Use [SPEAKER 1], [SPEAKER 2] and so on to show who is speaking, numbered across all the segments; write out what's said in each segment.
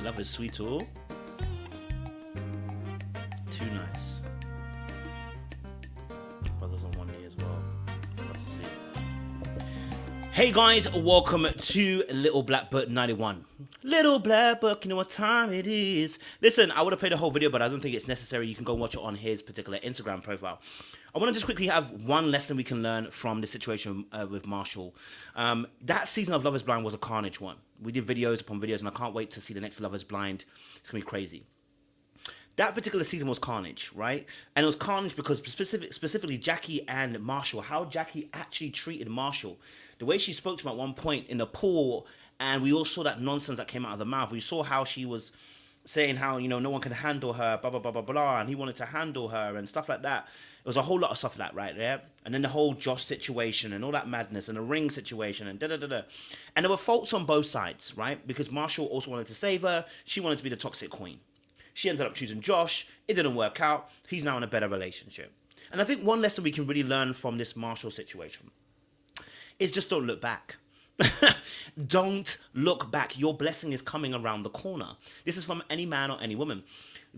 [SPEAKER 1] Love is sweet, oh. Too nice. Brothers on one knee as well. Love to see. Hey guys, welcome to Little Black Book 91. Little Black Book, you know what time it is. Listen, I would have played the whole video, but I don't think it's necessary. You can go watch it on his particular Instagram profile. I want to just quickly have one lesson we can learn from the situation with Marshall. That season of Love is Blind was a carnage one. We did videos upon videos, and I can't wait to see the next Love is Blind. It's going to be crazy. That particular season was carnage, right? And it was carnage because specifically Jackie and Marshall, how Jackie actually treated Marshall. The way she spoke to him at one point in the pool, and we all saw that nonsense that came out of the mouth. We saw how she was saying how, you know, no one can handle her, blah, blah, blah, blah, blah, and he wanted to handle her and stuff like that. It was a whole lot of stuff like that, right there. And then the whole Josh situation and all that madness and the ring situation and da-da-da-da. And there were faults on both sides, right? Because Marshall also wanted to save her. She wanted to be the toxic queen. She ended up choosing Josh. It didn't work out. He's now in a better relationship. And I think one lesson we can really learn from this Marshall situation is just don't look back. Don't look back. Your blessing is coming around the corner. This is from any man or any woman.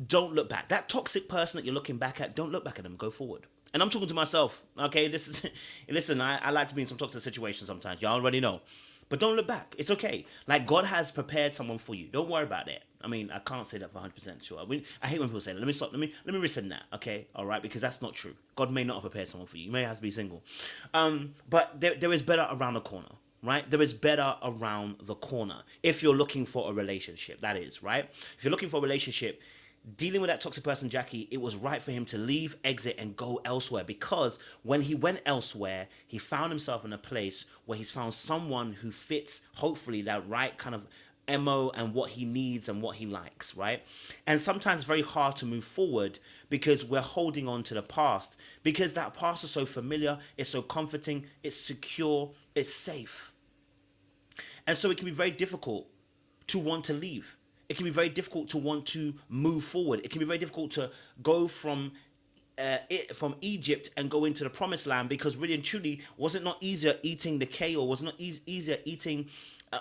[SPEAKER 1] Don't look back. That toxic person that you're looking back at, don't look back at them. Go forward. And I'm talking to myself. Okay, listen, I like to be in some toxic situations sometimes. Y'all already know. But don't look back. It's okay. Like, God has prepared someone for you. Don't worry about it. I mean, I can't say that for 100% sure. I hate when people say that. Let me stop. Let me rescind that. Okay, all right, because that's not true. God may not have prepared someone for you. You may have to be single. But there is better around the corner, right? There is better around the corner if you're looking for a relationship. That is, right? If you're looking for a relationship, dealing with that toxic person, Jackie, it was right for him to leave, exit, and go elsewhere, because when he went elsewhere, he found himself in a place where he's found someone who fits, hopefully, that right kind of MO and what he needs and what he likes, right? And sometimes it's very hard to move forward because we're holding on to the past, because that past is so familiar, it's so comforting, it's secure, it's safe. And so it can be very difficult to want to leave. It can be very difficult to want to move forward. It can be very difficult to go from Egypt and go into the promised land, because really and truly, was it not easier eating the kale? Was it not easier eating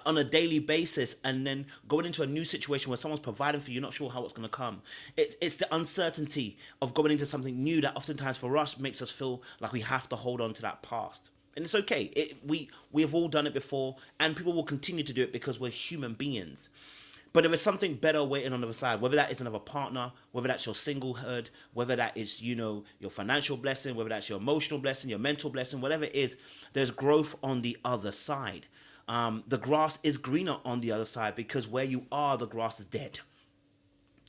[SPEAKER 1] on a daily basis and then going into a new situation where someone's providing for you, not sure how it's going to come? It's the uncertainty of going into something new that oftentimes for us makes us feel like we have to hold on to that past. And it's okay. We have all done it before, and people will continue to do it because we're human beings. But there is something better waiting on the other side, whether that is another partner, whether that's your singlehood, whether that is, you know, your financial blessing, whether that's your emotional blessing, your mental blessing, whatever it is, there's growth on the other side. The grass is greener on the other side, because where you are, the grass is dead.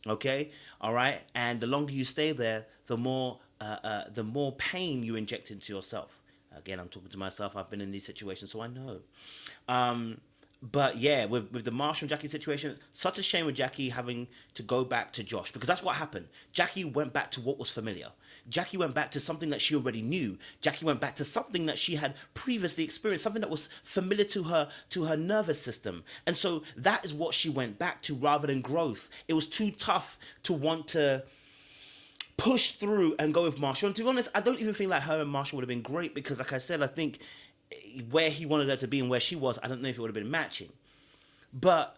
[SPEAKER 1] Okay? All right? And the longer you stay there, the more pain you inject into yourself. Again, I'm talking to myself. I've been in these situations, so I know. But yeah, with the Marshall and Jackie situation, such a shame with Jackie having to go back to Josh, because that's what happened. Jackie went back to what was familiar. Jackie went back to something that she already knew. Jackie went back to something that she had previously experienced, something that was familiar to her nervous system. And so that is what she went back to rather than growth. It was too tough to want to push through and go with Marshall. And to be honest, I don't even think like her and Marshall would have been great, because like I said, I think where he wanted her to be and where she was, I don't know if it would have been matching. But,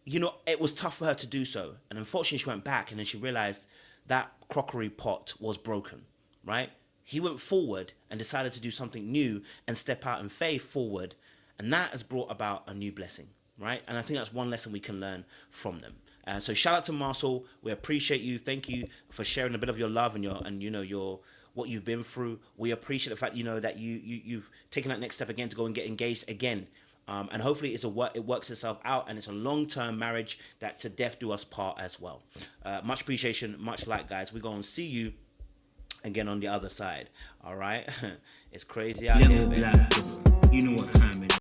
[SPEAKER 1] you know, it was tough for her to do so. And unfortunately, she went back and then she realized that crockery pot was broken, right? He went forward and decided to do something new and step out in faith forward. And that has brought about a new blessing, right? And I think that's one lesson we can learn from them. So shout out to Marshall. We appreciate you. Thank you for sharing a bit of your love and your what you've been through. We appreciate the fact, you know, that you've taken that next step again to go and get engaged again. And hopefully it works itself out, and it's a long-term marriage that to death do us part as well. Much appreciation, much like, guys. We're going to see you again on the other side. All right? It's crazy out here, baby. You know what time it is.